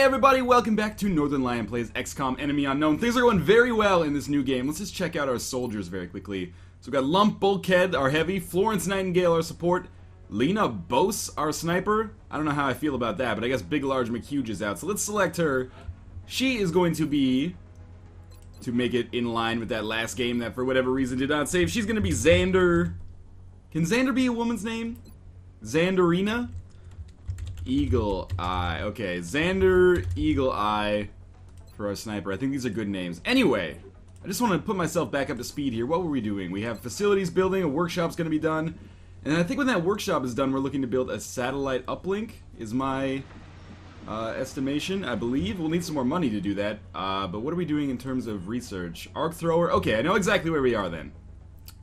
everybody, welcome back to Northernlion plays Xcom Enemy Unknown. Things are going very well in this new game. Let's just check out our soldiers very quickly. So we've got Lump, Bulkhead, our heavy, Florence Nightingale, our support, Lena Bose, our sniper. I don't know how I feel about that, but I guess Big Large McHuge is out. So let's select her. She is going to be, to make it in line with that last game that for whatever reason did not save, she's going to be Xander. Can Xander be a woman's name? Xanderina? Eagle Eye. Okay, Xander, Eagle Eye for our sniper. I think these are good names. Anyway, I just want to put myself back up to speed here. What were we doing? We have facilities building, a workshop's going to be done. And I think when that workshop is done, we're looking to build a satellite uplink, is my estimation, I believe. We'll need some more money to do that. But what are we doing in terms of research? Arc thrower? Okay, I know exactly where we are then.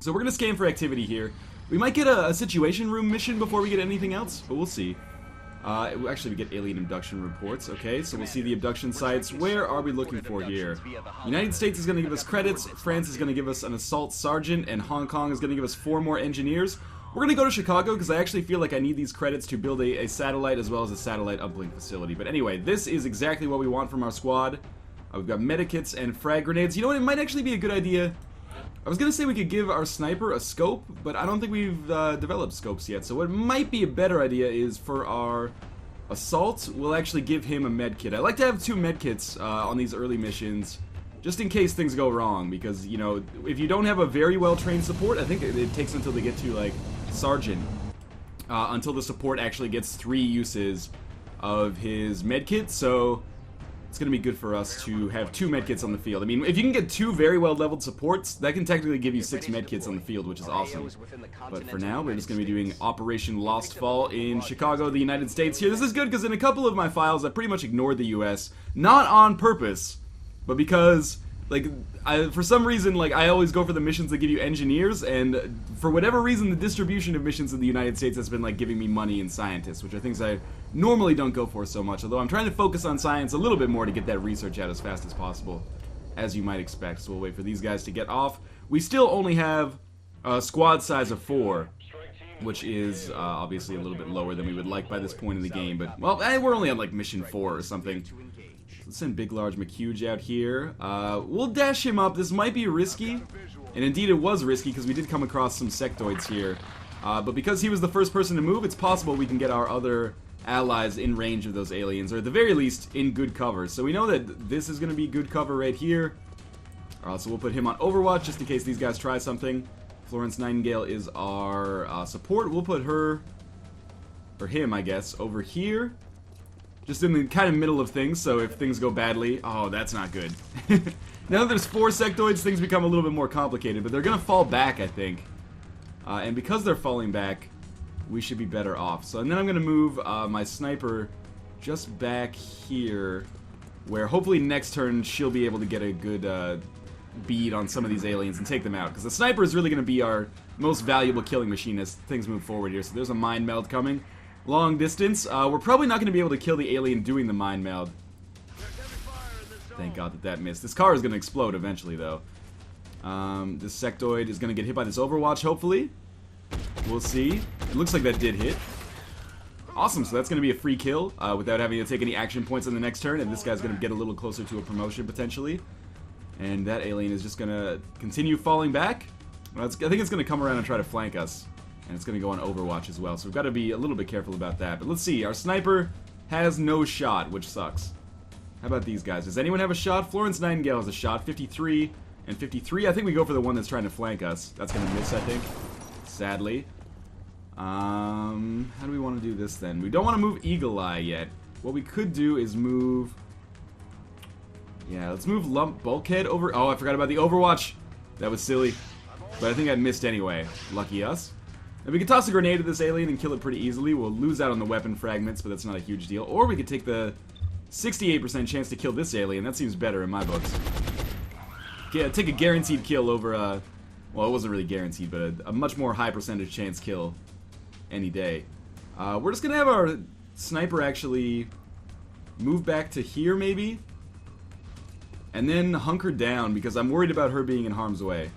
So we're going to scan for activity here. We might get a situation room mission before we get anything else, but we'll see. Actually, we get alien abduction reports. Okay, so we'll see the abduction sites. Where are we looking for here? United States is going to give us credits, France is going to give us an assault sergeant, and Hong Kong is going to give us 4 more engineers. We're going to go to Chicago because I actually feel like I need these credits to build a satellite as well as a satellite uplink facility. But anyway, this is exactly what we want from our squad. We've got medikits and frag grenades. You know what? It might actually be a good idea. I was going to say we could give our sniper a scope, but I don't think we've developed scopes yet. So what might be a better idea is for our assault, we'll actually give him a medkit. I like to have 2 medkits on these early missions, just in case things go wrong. Because, you know, if you don't have a very well-trained support, I think it takes until they get to, like, sergeant, until the support actually gets 3 uses of his medkit. So it's going to be good for us to have 2 medkits on the field. I mean, if you can get 2 very well-leveled supports, that can technically give you 6 medkits on the field, which is awesome. But for now, we're just going to be doing Operation Lost Fall in Chicago, the United States here. This is good because in a couple of my files, I pretty much ignored the US. Not on purpose, but because, like, for some reason, like, I always go for the missions that give you engineers, and for whatever reason, the distribution of missions in the United States has been, like, giving me money and scientists, which are things I normally don't go for so much, although I'm trying to focus on science a little bit more to get that research out as fast as possible, as you might expect. So we'll wait for these guys to get off. We still only have a squad size of 4, which is obviously a little bit lower than we would like by this point in the game, but, well, we're only on, like, mission 4 or something. Let's send Big Large McHuge out here. We'll dash him up. This might be risky, and indeed it was risky because we did come across some sectoids here. But because he was the first person to move, it's possible we can get our other allies in range of those aliens, or at the very least, in good cover. So we know that this is going to be good cover right here. So we'll put him on Overwatch just in case these guys try something. Florence Nightingale is our support. We'll put her, or him, I guess, over here. Just in the kind of middle of things, so if things go badly... Oh, that's not good. Now that there's 4 sectoids, things become a little bit more complicated, but they're going to fall back, I think. And because they're falling back, we should be better off. So, and then I'm going to move my sniper just back here, where hopefully next turn she'll be able to get a good bead on some of these aliens and take them out. Because the sniper is really going to be our most valuable killing machine as things move forward here. So there's a mind meld coming. Long distance. We're probably not going to be able to kill the alien doing the mind meld. Thank God that missed. This car is going to explode eventually, though. This sectoid is going to get hit by this Overwatch, hopefully. We'll see. It looks like that did hit. Awesome, so that's going to be a free kill without having to take any action points on the next turn, and this guy's going to get a little closer to a promotion, potentially. And that alien is just going to continue falling back. Well, I think it's going to come around and try to flank us. And it's going to go on Overwatch as well, so we've got to be a little bit careful about that. But let's see, our sniper has no shot, which sucks. How about these guys? Does anyone have a shot? Florence Nightingale has a shot, 53 and 53. I think we go for the one that's trying to flank us. That's going to miss, I think, sadly. How do we want to do this then? We don't want to move Eagle Eye yet. What we could do is move... Yeah, let's move Lump Bulkhead over... Oh, I forgot about the Overwatch. That was silly. But I think I missed anyway. Lucky us. And we could toss a grenade at this alien and kill it pretty easily. We'll lose out on the weapon fragments, but that's not a huge deal. Or we could take the 68% chance to kill this alien. That seems better in my books. Yeah, take a guaranteed kill over, well, it wasn't really guaranteed, but a much more high percentage chance kill any day. We're just going to have our sniper actually move back to here, maybe? And then hunker down, because I'm worried about her being in harm's way.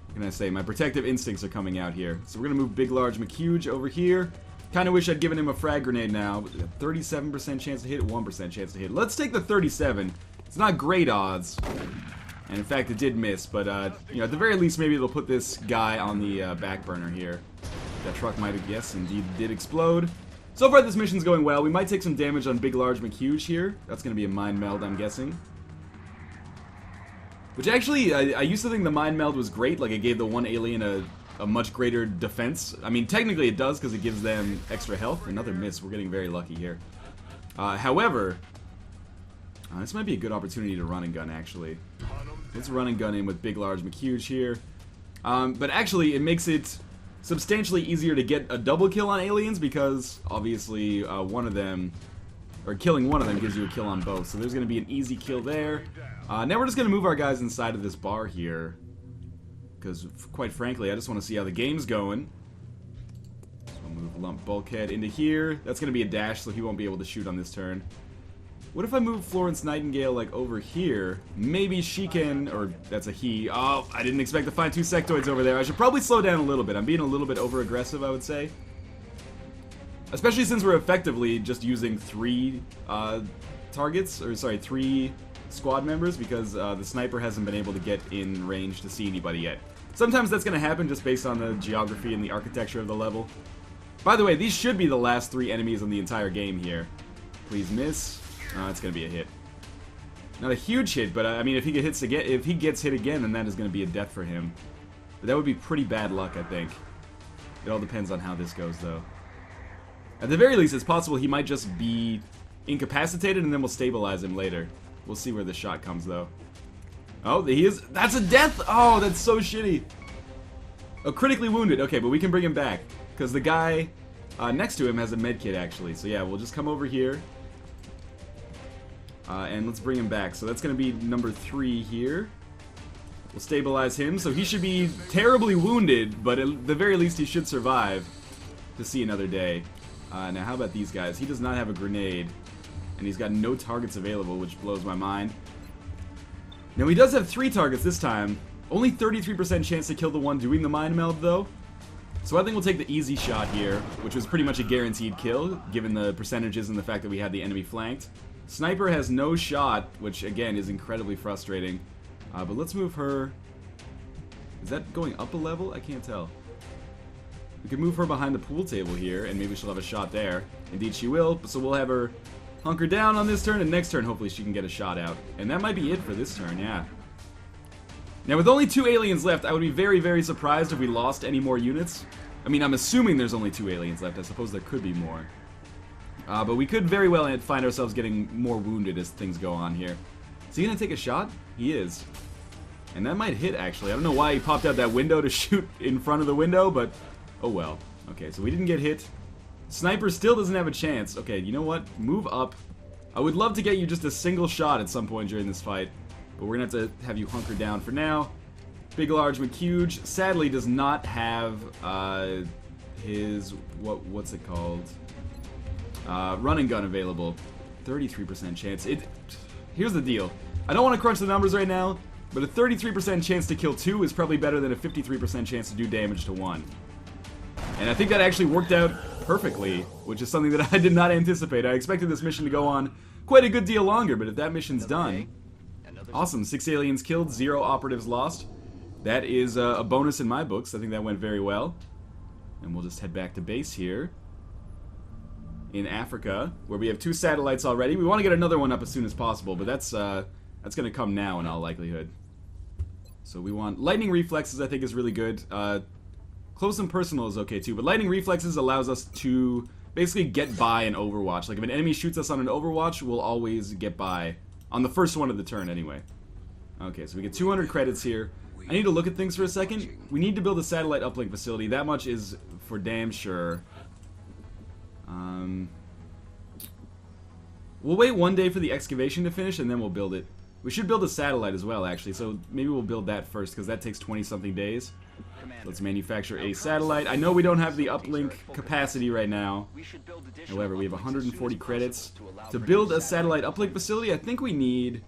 What can I say? My protective instincts are coming out here. So we're going to move Big Large McHuge over here. Kind of wish I'd given him a frag grenade now. 37% chance to hit, 1% chance to hit. Let's take the 37. It's not great odds. And in fact, it did miss, but you know, at the very least, maybe it'll put this guy on the back burner here. That truck might have, yes, indeed did explode. So far, this mission's going well. We might take some damage on Big Large McHuge here. That's going to be a mind meld, I'm guessing. Which actually, I used to think the mind meld was great. Like, it gave the one alien a much greater defense. I mean, technically it does because it gives them extra health. Another miss. We're getting very lucky here. However, this might be a good opportunity to run and gun, actually. Let's run and gun in with Big Large McHuge here. But actually, it makes it substantially easier to get a double kill on aliens because, obviously, one of them, or killing one of them gives you a kill on both. So there's going to be an easy kill there. Now we're just going to move our guys inside of this bar here. Because, quite frankly, I just want to see how the game's going. So I'll move Lump Bulkhead into here. That's going to be a dash, so he won't be able to shoot on this turn. What if I move Florence Nightingale, like, over here? Maybe she can, or that's a he. Oh, I didn't expect to find two sectoids over there. I should probably slow down a little bit. I'm being a little bit over-aggressive, I would say. Especially since we're effectively just using three targets, or sorry, three squad members, because the sniper hasn't been able to get in range to see anybody yet. Sometimes that's going to happen just based on the geography and the architecture of the level. By the way, these should be the last three enemies in the entire game here. Please miss. It's going to be a hit. Not a huge hit, but I mean, if he gets hit again, then that is going to be a death for him. But that would be pretty bad luck, I think. It all depends on how this goes, though. At the very least, it's possible he might just be incapacitated, and then we'll stabilize him later. We'll see where the shot comes, though. Oh, he is. That's a death! Oh, that's so shitty. Oh, critically wounded. Okay, but we can bring him back. Because the guy next to him has a medkit, actually. So yeah, we'll just come over here. And let's bring him back. So that's going to be number 3 here. We'll stabilize him. So he should be terribly wounded, but at the very least he should survive to see another day. Now, how about these guys? He does not have a grenade. And he's got no targets available, which blows my mind. Now, he does have 3 targets this time. Only 33% chance to kill the one doing the mind meld, though. So I think we'll take the easy shot here, which was pretty much a guaranteed kill, given the percentages and the fact that we had the enemy flanked. Sniper has no shot, which, again, is incredibly frustrating. But let's move her... Is that going up a level? I can't tell. We could move her behind the pool table here, and maybe she'll have a shot there. Indeed she will, so we'll have her hunker down on this turn, and next turn hopefully she can get a shot out. And that might be it for this turn, yeah. Now with only 2 aliens left, I would be very, very surprised if we lost any more units. I mean, I'm assuming there's only 2 aliens left. I suppose there could be more. But we could very well find ourselves getting more wounded as things go on here. Is he going to take a shot? He is. And that might hit, actually. I don't know why he popped out that window to shoot in front of the window, but oh well. Okay, so we didn't get hit. Sniper still doesn't have a chance. Okay, you know what? Move up. I would love to get you just a single shot at some point during this fight, but we're going to have you hunker down for now. Big Large McHuge sadly does not have his... What's it called? Run and gun available. 33% chance. Here's the deal. I don't want to crunch the numbers right now, but a 33% chance to kill 2 is probably better than a 53% chance to do damage to 1. And I think that actually worked out perfectly, which is something that I did not anticipate. I expected this mission to go on quite a good deal longer, but if that mission's done... Awesome. 6 aliens killed, 0 operatives lost. That is a bonus in my books. I think that went very well. And we'll just head back to base here in Africa, where we have 2 satellites already. We want to get another one up as soon as possible, but that's going to come now in all likelihood. So we want... Lightning Reflexes, I think, is really good. Close and Personal is okay, too. But Lightning Reflexes allows us to basically get by an Overwatch. Like, if an enemy shoots us on an Overwatch, we'll always get by. On the first one of the turn, anyway. Okay, so we get 200 credits here. I need to look at things for a second. We need to build a satellite uplink facility. That much is for damn sure. We'll wait 1 day for the excavation to finish, and then we'll build it. We should build a satellite as well, actually, so maybe we'll build that first, because that takes 20-something days. Let's manufacture a satellite. I know we don't have the uplink capacity right now. However, we have 140 credits. To build a satellite uplink facility, I think we need...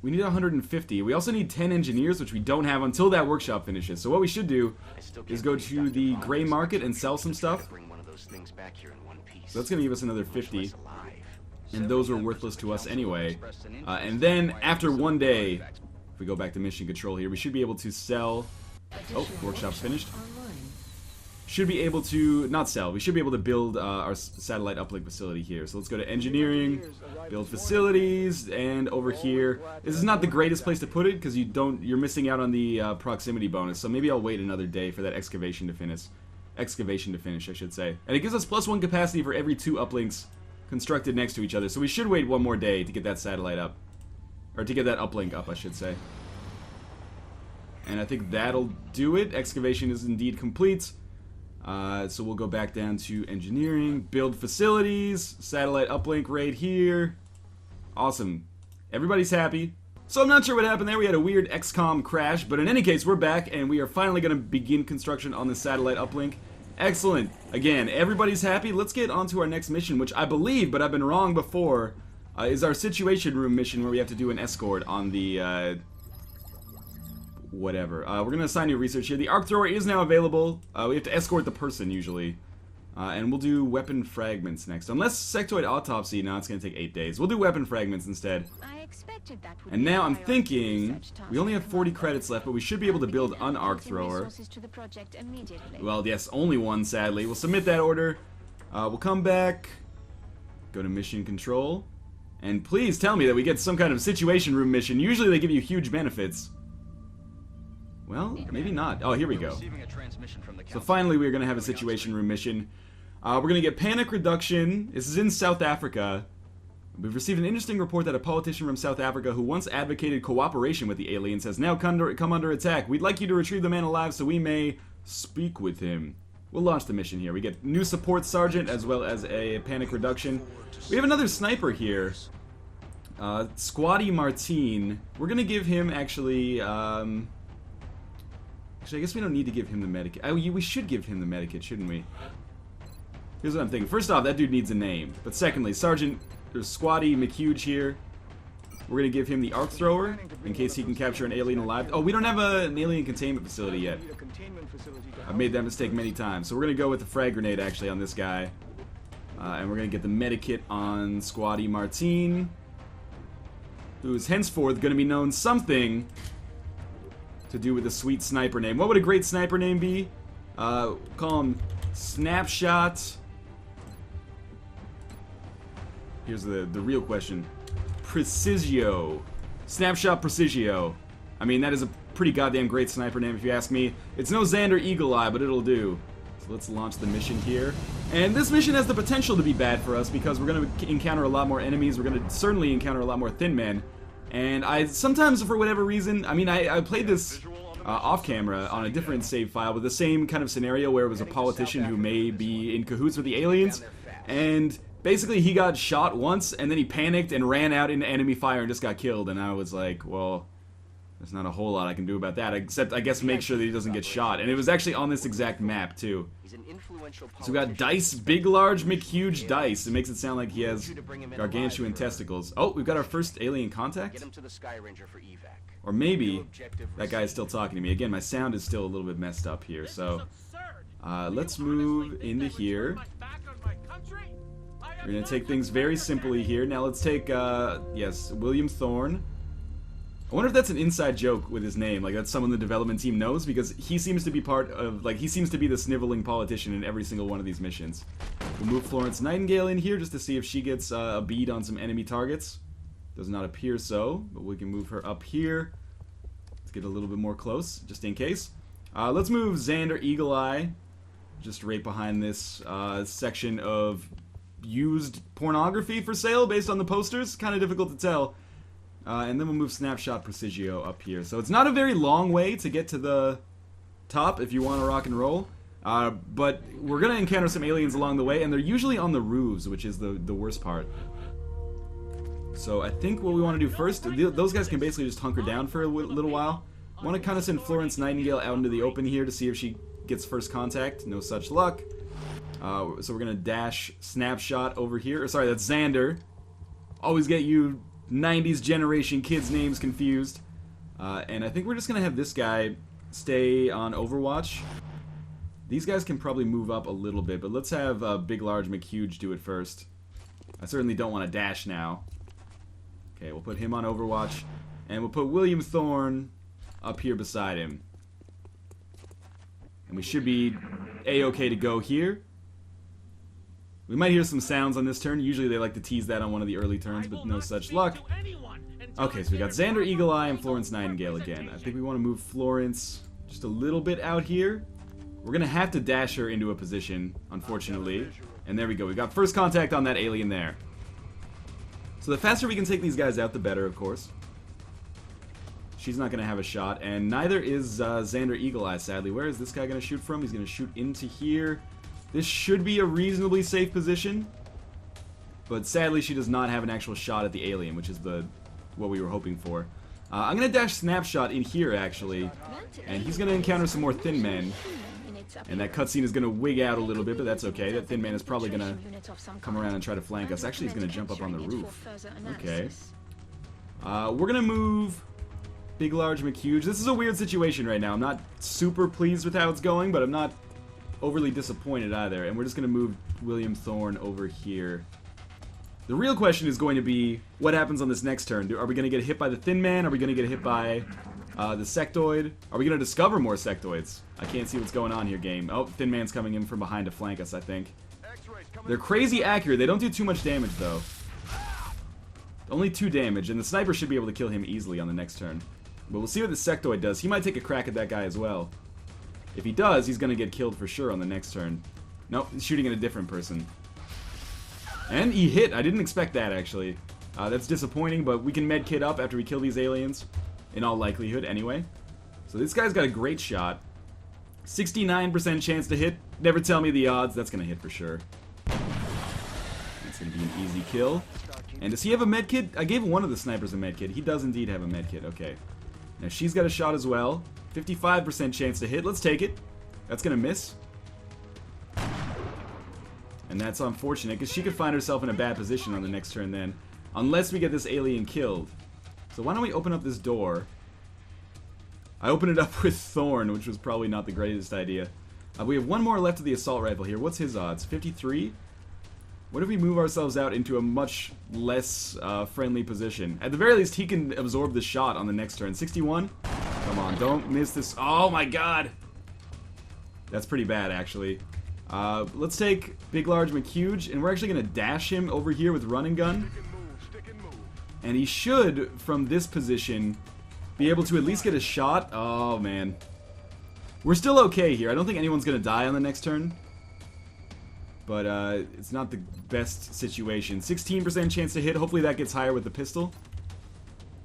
We need 150. We also need 10 engineers, which we don't have until that workshop finishes. So what we should do is go to the gray market and sell some stuff. So that's going to give us another 50. And those were worthless to us anyway. And then, after one day, if we go back to mission control here, we should be able to sell... Oh, workshop's finished. Should be able to, not sell, we should be able to build our satellite uplink facility here. So let's go to engineering, build facilities, and over here, this is not the greatest place to put it because you're missing out on the proximity bonus. So maybe I'll wait another day for that excavation to finish, I should say. And it gives us +1 capacity for every 2 uplinks constructed next to each other. So we should wait one more day to get that satellite up, or to get that uplink up, I should say. And I think that'll do it. Excavation is indeed complete. So we'll go back down to engineering, build facilities, satellite uplink right here. Awesome. Everybody's happy. So I'm not sure what happened there. We had a weird Xcom crash, but in any case, we're back, and we are finally going to begin construction on the satellite uplink. Excellent. Again, everybody's happy. Let's get on to our next mission, which I believe, but I've been wrong before, is our Situation Room mission where we have to do an escort on the... whatever. We're going to assign you research here. The arc thrower is now available. We have to escort the person, usually. And we'll do weapon fragments next. Unless sectoid autopsy, no, it's going to take 8 days. We'll do weapon fragments instead. And now I'm thinking, we only have 40 credits left, but we should be able to build an arc thrower. Well, yes, only one, sadly. We'll submit that order. We'll come back, go to mission control, and please tell me that we get some kind of Situation Room mission. Usually they give you huge benefits. Well, maybe not. Oh, here we go. So finally we're going to have a Situation Room mission. We're going to get panic reduction. This is in South Africa. We've received an interesting report that a politician from South Africa who once advocated cooperation with the aliens has now come under attack. We'd like you to retrieve the man alive so we may speak with him. We'll launch the mission here. We get new support sergeant as well as a panic reduction. We have another sniper here. Squatty Martine. We're going to give him actually... Actually, I guess we don't need to give him the medikit. Oh, we should give him the medikit, shouldn't we? Here's what I'm thinking. First off, that dude needs a name. But secondly, Sergeant, there's Squatty McHuge here. We're going to give him the arc thrower in case he can capture an alien alive. Oh, we don't have an alien containment facility yet. I've made that mistake many times. So we're going to go with the frag grenade, actually, on this guy. And we're going to get the medikit on Squatty Martine, who is henceforth going to be known something to do with a sweet sniper name. What would a great sniper name be? Call him Snapshot. Here's the real question. Precisio. Snapshot Precisio. I mean, that is a pretty goddamn great sniper name if you ask me. It's no Xander Eagle Eye, but it'll do. So let's launch the mission here. And this mission has the potential to be bad for us because we're going to encounter a lot more enemies. We're going to certainly encounter a lot more thin men. And I sometimes, for whatever reason, I mean, I played this off camera on a different save file with the same kind of scenario where it was a politician who may be in cahoots with the aliens, and basically he got shot once and then he panicked and ran out into enemy fire and just got killed, and I was like, well, there's not a whole lot I can do about that, except I guess make sure that he doesn't get shot. And it was actually on this exact map too. So we got Dice, Big Large McHuge Dice. It makes it sound like he has gargantuan testicles. Oh, we've got our first alien contact? Or maybe that guy is still talking to me. Again, my sound is still a little bit messed up here, so let's move into here. We're going to take things very simply here. Now let's take, yes, William Thorne. I wonder if that's an inside joke with his name, like that's someone the development team knows, because he seems to be part of, like, he seems to be the sniveling politician in every single one of these missions. We'll move Florence Nightingale in here just to see if she gets a bead on some enemy targets. Does not appear so, but we can move her up here. Let's get a little bit more close, just in case. Let's move Xander Eagle Eye, just right behind this section of used pornography for sale based on the posters. Kind of difficult to tell. And then we'll move Snapshot Precisio up here. So it's not a very long way to get to the top if you want to rock and roll. But we're going to encounter some aliens along the way, and they're usually on the roofs, which is the worst part. So I think what we want to do first, those guys can basically just hunker down for a little while. I want to kind of send Florence Nightingale out into the open here to see if she gets first contact. No such luck. So we're going to dash Snapshot over here. Or sorry, that's Xander. Always get you 90s generation kids' names confused. And I think we're just going to have this guy stay on Overwatch. These guys can probably move up a little bit, but let's have Big Large McHuge do it first. I certainly don't want to dash now. Okay, we'll put him on Overwatch. And we'll put William Thorne up here beside him. And we should be A-okay to go here. We might hear some sounds on this turn. Usually they like to tease that on one of the early turns, but no such luck. Okay, so we got Xander Eagle Eye and Florence Nightingale again. I think we want to move Florence just a little bit out here. We're going to have to dash her into a position, unfortunately. And there we go. We got first contact on that alien there. So the faster we can take these guys out, the better, of course. She's not going to have a shot, and neither is Xander Eagle Eye, sadly. Where is this guy going to shoot from? He's going to shoot into here. This should be a reasonably safe position, but sadly she does not have an actual shot at the alien, which is what we were hoping for. I'm going to dash Snapshot in here, actually, and he's going to encounter some more Thin Men, and that cutscene is going to wig out a little bit, but that's okay. That Thin Man is probably going to come around and try to flank us. Actually, he's going to jump up on the roof. Okay. We're going to move Big Large McHuge. This is a weird situation right now. I'm not super pleased with how it's going, but I'm not overly disappointed either. And we're just going to move William Thorne over here. The real question is going to be, what happens on this next turn? Are we going to get hit by the Thin Man? Are we going to get hit by the Sectoid? Are we going to discover more Sectoids? I can't see what's going on here, game. Oh, Thin Man's coming in from behind to flank us, I think. They're crazy accurate. They don't do too much damage, though. Only 2 damage, and the sniper should be able to kill him easily on the next turn. But we'll see what the Sectoid does. He might take a crack at that guy as well. If he does, he's going to get killed for sure on the next turn. Nope, he's shooting at a different person. And he hit. I didn't expect that, actually. That's disappointing, but we can medkit up after we kill these aliens. In all likelihood, anyway. So this guy's got a great shot. 69% chance to hit. Never tell me the odds. That's going to hit for sure. That's going to be an easy kill. And does he have a medkit? I gave one of the snipers a medkit. He does indeed have a medkit. Okay. Now she's got a shot as well. 55% chance to hit. Let's take it. That's going to miss. And that's unfortunate, because she could find herself in a bad position on the next turn then. Unless we get this alien killed. So why don't we open up this door? I opened it up with Thorn, which was probably not the greatest idea. We have one more left of the assault rifle here. What's his odds? 53? What if we move ourselves out into a much less friendly position? At the very least, he can absorb the shot on the next turn. 61? Come on, don't miss this. Oh my god! That's pretty bad, actually. Let's take Big Large McHuge, and we're actually going to dash him over here with Run and Gun. And he should, from this position, be able to at least get a shot. Oh, man. We're still okay here. I don't think anyone's going to die on the next turn. But it's not the best situation. 16% chance to hit. Hopefully that gets higher with the pistol.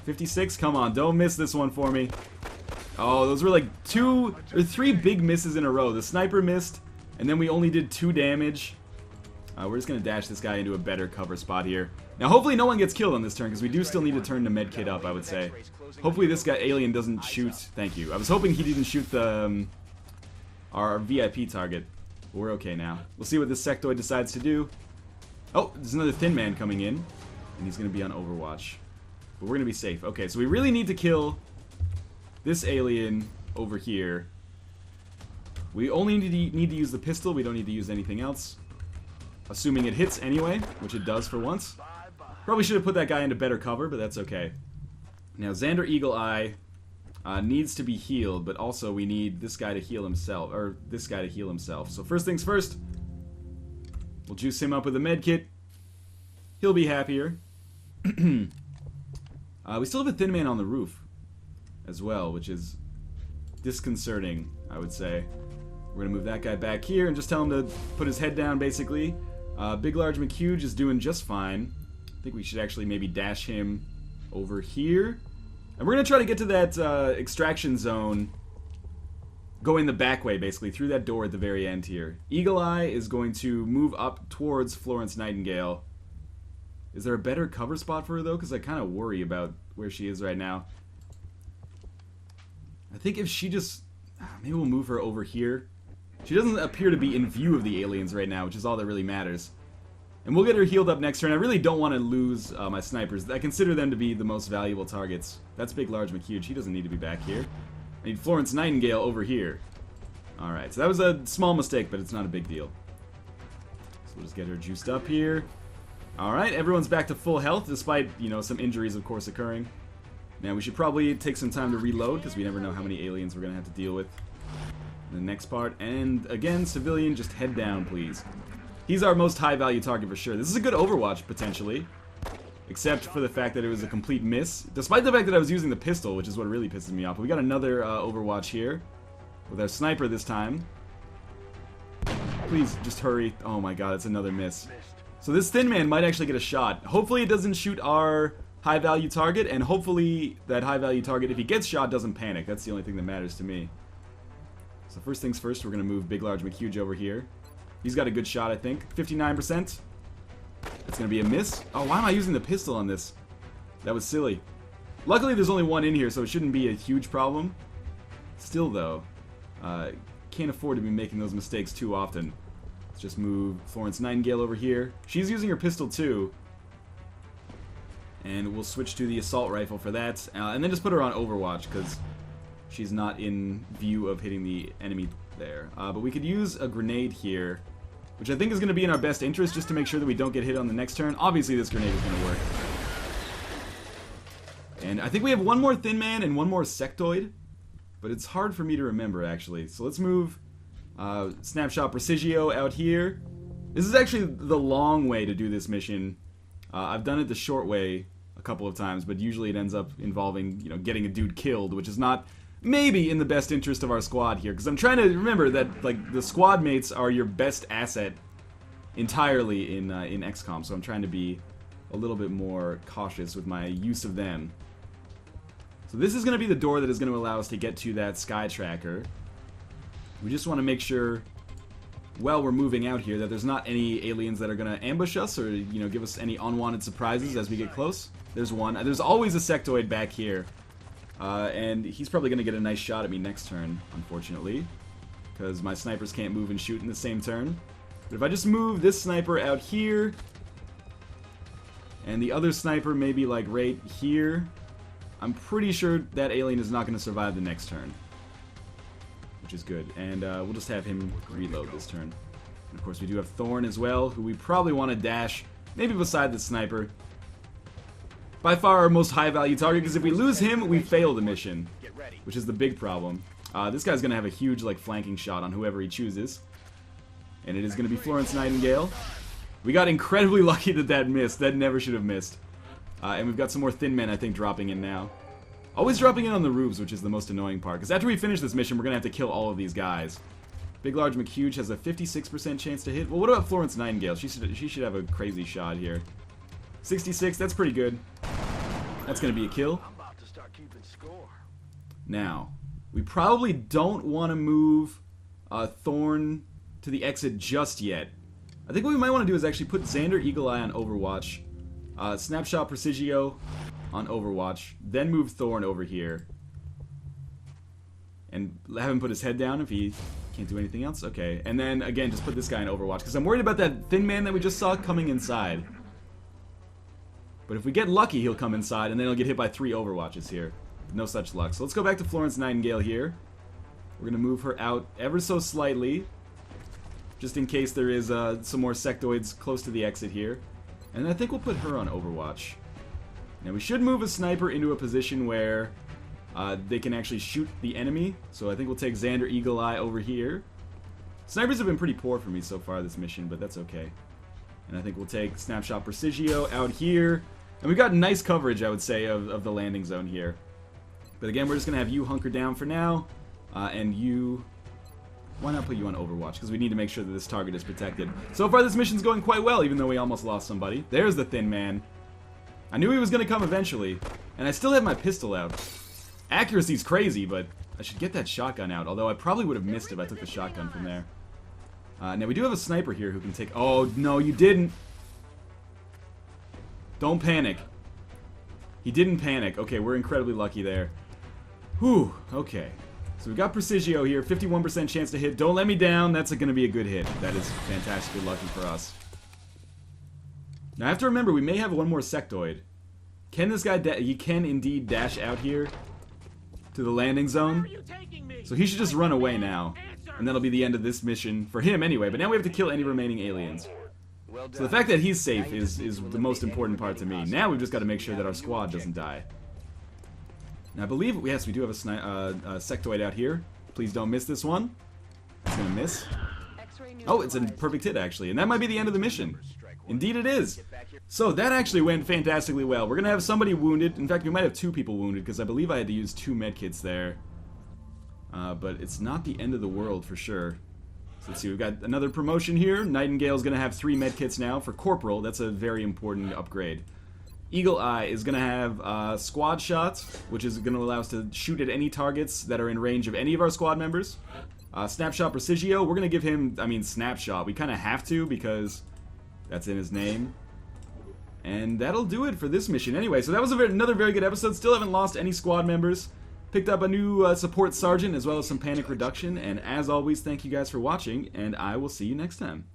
56? Come on, don't miss this one for me. Oh, those were like 2 or 3 big misses in a row. The sniper missed, and then we only did 2 damage. We're just going to dash this guy into a better cover spot here. Now, hopefully no one gets killed on this turn, because we do still need to turn the medkit up, I would say. Hopefully this guy, alien, doesn't shoot. Thank you. I was hoping he didn't shoot the our VIP target. But we're okay now. We'll see what this Sectoid decides to do. Oh, there's another Thin Man coming in, and he's going to be on Overwatch. But we're going to be safe. Okay, so we really need to kill this alien over here. We only need to use the pistol. We don't need to use anything else. Assuming it hits anyway, which it does for once. Probably should have put that guy into better cover, but that's okay. Now, Xander Eagle Eye needs to be healed, but also we need this guy to heal himself, or this guy to heal himself. So first things first, we'll juice him up with a medkit. He'll be happier. We still have a Thin Man on the roof as well, which is disconcerting, I would say. We're going to move that guy back here and just tell him to put his head down, basically. Big Large McHuge is doing just fine. I think we should actually maybe dash him over here. And we're going to try to get to that extraction zone going the back way, basically, through that door at the very end here. Eagle Eye is going to move up towards Florence Nightingale. Is there a better cover spot for her, though? Because I kind of worry about where she is right now. I think if she just... Maybe we'll move her over here. She doesn't appear to be in view of the aliens right now, which is all that really matters. And we'll get her healed up next turn. I really don't want to lose my snipers. I consider them to be the most valuable targets. That's Big Large McHuge. He doesn't need to be back here. I need Florence Nightingale over here. Alright, so that was a small mistake, but it's not a big deal. So we'll just get her juiced up here. Alright, everyone's back to full health, despite, you know, some injuries, of course, occurring. Now, we should probably take some time to reload, because we never know how many aliens we're going to have to deal with in the next part. And, again, civilian, just head down, please. He's our most high-value target for sure. This is a good Overwatch, potentially. Except for the fact that it was a complete miss. Despite the fact that I was using the pistol, which is what really pisses me off. But we got another Overwatch here. With our sniper this time. Please, just hurry. Oh my god, it's another miss. So this Thin Man might actually get a shot. Hopefully it doesn't shoot our high-value target. And hopefully that high-value target, if he gets shot, doesn't panic. That's the only thing that matters to me. So first things first, we're going to move Big Large McHuge over here. He's got a good shot, I think. 59%. That's going to be a miss. Oh, why am I using the pistol on this? That was silly. Luckily, there's only one in here, so it shouldn't be a huge problem. Still, though, can't afford to be making those mistakes too often. Let's just move Florence Nightingale over here. She's using her pistol, too. And we'll switch to the assault rifle for that. And then just put her on Overwatch, because she's not in view of hitting the enemy there. But we could use a grenade here, which I think is going to be in our best interest, just to make sure that we don't get hit on the next turn. Obviously, this grenade is going to work. And I think we have one more Thin Man and one more Sectoid, but it's hard for me to remember, actually. So let's move Snapshot Precisio out here. This is actually the long way to do this mission. I've done it the short way a couple of times, but usually it ends up involving, you know, getting a dude killed, which is not maybe in the best interest of our squad here, because I'm trying to remember that, like, the squad mates are your best asset entirely in Xcom, so I'm trying to be a little bit more cautious with my use of them. So this is going to be the door that is going to allow us to get to that sky tracker. We just want to make sure, while we're moving out here, that there's not any aliens that are going to ambush us or, you know, give us any unwanted surprises as we get close. There's one. There's always a Sectoid back here. And he's probably going to get a nice shot at me next turn, unfortunately, because my snipers can't move and shoot in the same turn. But if I just move this sniper out here, and the other sniper maybe like right here, I'm pretty sure that alien is not going to survive the next turn, which is good. And we'll just have him reload this turn. And of course we do have Thorn as well, who we probably want to dash, maybe beside the sniper. By far our most high-value target, because if we lose him, we fail the mission, which is the big problem. This guy's going to have a huge, like, flanking shot on whoever he chooses. And it is going to be Florence Nightingale. We got incredibly lucky that that missed. That never should have missed. And we've got some more Thin Men, I think, dropping in now. Always dropping in on the roofs, which is the most annoying part, because after we finish this mission, we're going to have to kill all of these guys. Big Large McHuge has a 56% chance to hit. Well, what about Florence Nightingale? She should have a crazy shot here. 66, that's pretty good. That's going to be a kill. Now, we probably don't want to move Thorn to the exit just yet. I think what we might want to do is actually put Xander Eagle Eye on Overwatch, Snapshot Precisio on Overwatch, then move Thorn over here. And have him put his head down if he can't do anything else. Okay, and then again, just put this guy in Overwatch, because I'm worried about that Thin Man that we just saw coming inside. But if we get lucky, he'll come inside, and then he'll get hit by 3 Overwatches here. No such luck. So let's go back to Florence Nightingale here. We're going to move her out ever so slightly, just in case there is some more sectoids close to the exit here. And I think we'll put her on Overwatch. Now we should move a sniper into a position where they can actually shoot the enemy. So I think we'll take Xander Eagle Eye over here. Snipers have been pretty poor for me so far this mission, but that's okay. And I think we'll take Snapshot Precisio out here. And we've got nice coverage, I would say, of the landing zone here. But again, we're just going to have you hunker down for now. And you... Why not put you on Overwatch? Because we need to make sure that this target is protected. So far, this mission's going quite well, even though we almost lost somebody. There's the Thin Man. I knew he was going to come eventually. And I still have my pistol out. Accuracy's crazy, but I should get that shotgun out. Although I probably would have missed if I took the shotgun from there. Now, we do have a sniper here who can take... Oh, no, you didn't. Don't panic. He didn't panic. Okay, we're incredibly lucky there. Whew, okay. So we've got Precisio here, 51% chance to hit. Don't let me down. That's going to be a good hit. That is fantastically lucky for us. Now I have to remember, we may have one more sectoid. Can this guy, he can indeed dash out here to the landing zone. So he should just run away now. And that'll be the end of this mission, for him anyway. But now we have to kill any remaining aliens. So the fact that he's safe is the most important part to me. Now we've just got to make sure that our squad doesn't die. Now I believe, yes, we do have a sectoid out here. Please don't miss this one. It's gonna miss. Oh, it's a perfect hit actually. And that might be the end of the mission. Indeed it is. So that actually went fantastically well. We're gonna have somebody wounded. In fact, we might have 2 people wounded, because I believe I had to use 2 medkits there. But it's not the end of the world for sure. So let's see, we've got another promotion here. Nightingale's gonna have 3 medkits now for Corporal. That's a very important upgrade. Eagle Eye is gonna have squad shots, which is gonna allow us to shoot at any targets that are in range of any of our squad members. Snapshot Precisio, we're gonna give him, Snapshot. We kinda have to, because that's in his name. And that'll do it for this mission anyway. So that was another very good episode. Still haven't lost any squad members. Picked up a new support sergeant, as well as some panic reduction. And as always, thank you guys for watching, and I will see you next time.